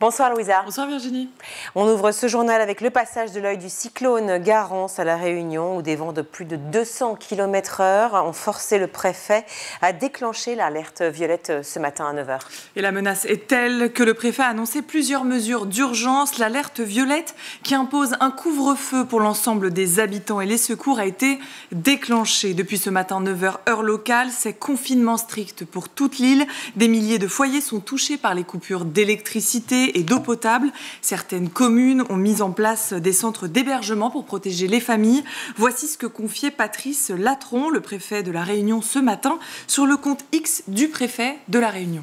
Bonsoir Louisa. Bonsoir Virginie. On ouvre ce journal avec le passage de l'œil du cyclone Garance à La Réunion, où des vents de plus de 200 km/h ont forcé le préfet à déclencher l'alerte violette ce matin à 9h. Et la menace est telle que le préfet a annoncé plusieurs mesures d'urgence. L'alerte violette, qui impose un couvre-feu pour l'ensemble des habitants et les secours, a été déclenchée. Depuis ce matin 9h heure locale, c'est confinement strict pour toute l'île. Des milliers de foyers sont touchés par les coupures d'électricité et d'eau potable. Certaines communes ont mis en place des centres d'hébergement pour protéger les familles. Voici ce que confiait Patrice Latron, le préfet de La Réunion, ce matin, sur le compte X du préfet de La Réunion.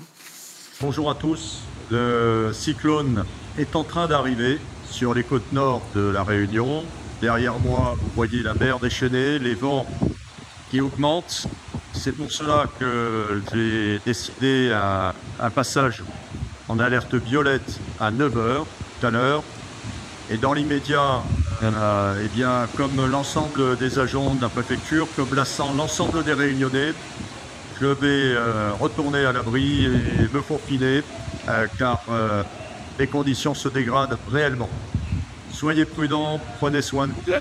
Bonjour à tous. Le cyclone est en train d'arriver sur les côtes nord de La Réunion. Derrière moi, vous voyez la mer déchaînée, les vents qui augmentent. C'est pour cela que j'ai décidé un passage en alerte violette à 9h tout à l'heure. Et dans l'immédiat, eh bien, comme l'ensemble des agents de la préfecture, comme l'ensemble des Réunionnais, je vais retourner à l'abri et me faufiler car les conditions se dégradent réellement. Soyez prudents, prenez soin de vous.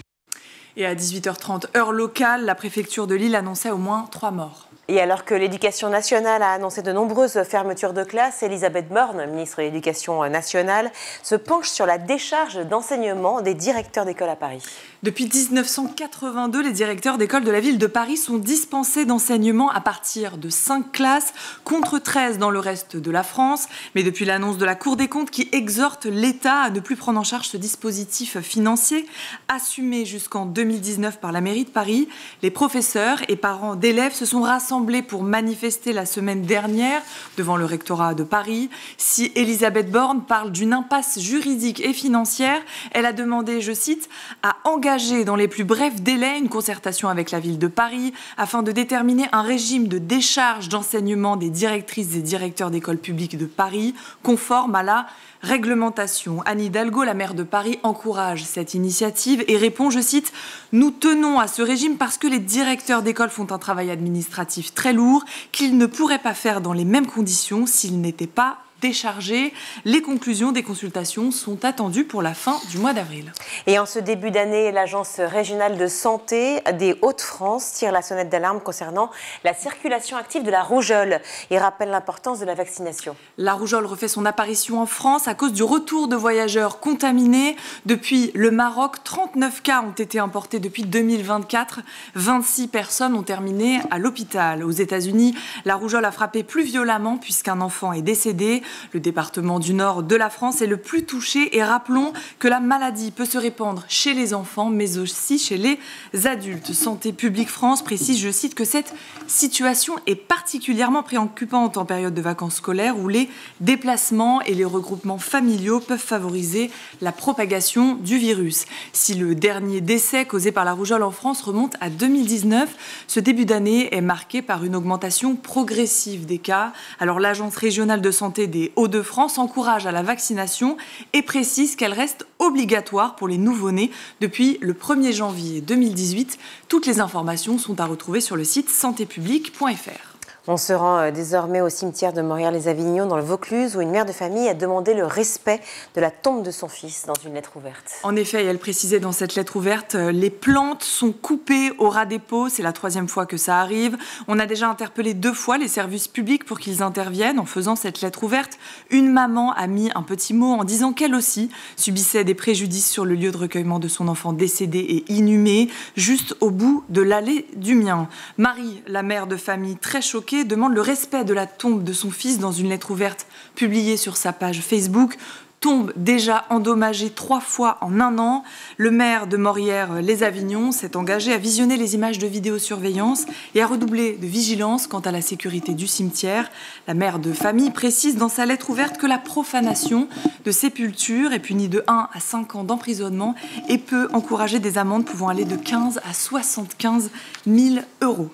Et à 18h30 heure locale, la préfecture de Lille annonçait au moins 3 morts. Et alors que l'Éducation nationale a annoncé de nombreuses fermetures de classes, Elisabeth Borne, ministre de l'Éducation nationale, se penche sur la décharge d'enseignement des directeurs d'école à Paris. Depuis 1982, les directeurs d'école de la ville de Paris sont dispensés d'enseignement à partir de 5 classes, contre 13 dans le reste de la France. Mais depuis l'annonce de la Cour des comptes qui exhorte l'État à ne plus prendre en charge ce dispositif financier, assumé jusqu'en 2019 par la mairie de Paris, les professeurs et parents d'élèves se sont rassemblés pour manifester la semaine dernière devant le rectorat de Paris. Si Elisabeth Borne parle d'une impasse juridique et financière, elle a demandé, je cite, à engager dans les plus brefs délais une concertation avec la ville de Paris afin de déterminer un régime de décharge d'enseignement des directrices et directeurs d'écoles publiques de Paris conforme à la réglementation. Anne Hidalgo, la maire de Paris, encourage cette initiative et répond, je cite, « Nous tenons à ce régime parce que les directeurs d'école font un travail administratif très lourd qu'ils ne pourraient pas faire dans les mêmes conditions s'ils n'étaient pas déchargés. » Les conclusions des consultations sont attendues pour la fin du mois d'avril. Et en ce début d'année, l'Agence régionale de santé des Hauts-de-France tire la sonnette d'alarme concernant la circulation active de la rougeole et rappelle l'importance de la vaccination. La rougeole refait son apparition en France à cause du retour de voyageurs contaminés. Depuis le Maroc, 39 cas ont été importés depuis 2024. 26 personnes ont terminé à l'hôpital. Aux États-Unis, la rougeole a frappé plus violemment puisqu'un enfant est décédé. Le département du nord de la France est le plus touché et rappelons que la maladie peut se répandre chez les enfants mais aussi chez les adultes. Santé publique France précise, je cite, que cette situation est particulièrement préoccupante en période de vacances scolaires où les déplacements et les regroupements familiaux peuvent favoriser la propagation du virus. Si le dernier décès causé par la rougeole en France remonte à 2019, ce début d'année est marqué par une augmentation progressive des cas. Alors l'Agence régionale de santé des Hauts-de-France encourage à la vaccination et précise qu'elle reste obligatoire pour les nouveau-nés depuis le 1er janvier 2018. Toutes les informations sont à retrouver sur le site santépublique.fr. On se rend désormais au cimetière de Morières-les-Avignon dans le Vaucluse où une mère de famille a demandé le respect de la tombe de son fils dans une lettre ouverte. En effet, elle précisait dans cette lettre ouverte, les plantes sont coupées au ras des pots, c'est la 3e fois que ça arrive. On a déjà interpellé 2 fois les services publics pour qu'ils interviennent en faisant cette lettre ouverte. Une maman a mis un petit mot en disant qu'elle aussi subissait des préjudices sur le lieu de recueillement de son enfant décédé et inhumé, juste au bout de l'allée du mien. Marie, la mère de famille très choquée, demande le respect de la tombe de son fils dans une lettre ouverte publiée sur sa page Facebook. Tombe déjà endommagée 3 fois en 1 an. Le maire de Morières-les-Avignon s'est engagé à visionner les images de vidéosurveillance et à redoubler de vigilance quant à la sécurité du cimetière. La mère de famille précise dans sa lettre ouverte que la profanation de sépultures est punie de 1 à 5 ans d'emprisonnement et peut encourager des amendes pouvant aller de 15 à 75 000 €.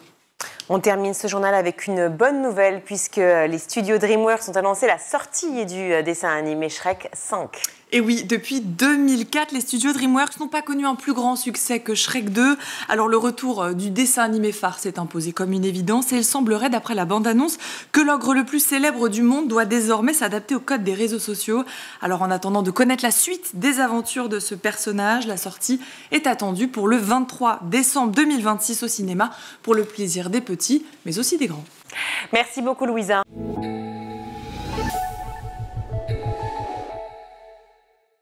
On termine ce journal avec une bonne nouvelle puisque les studios DreamWorks ont annoncé la sortie du dessin animé Shrek 5. Et oui, depuis 2004, les studios DreamWorks n'ont pas connu un plus grand succès que Shrek 2. Alors le retour du dessin animé phare s'est imposé comme une évidence et il semblerait, d'après la bande-annonce, que l'ogre le plus célèbre du monde doit désormais s'adapter au code des réseaux sociaux. Alors en attendant de connaître la suite des aventures de ce personnage, la sortie est attendue pour le 23 décembre 2026 au cinéma, pour le plaisir des petits, mais aussi des grands. Merci beaucoup Louisa.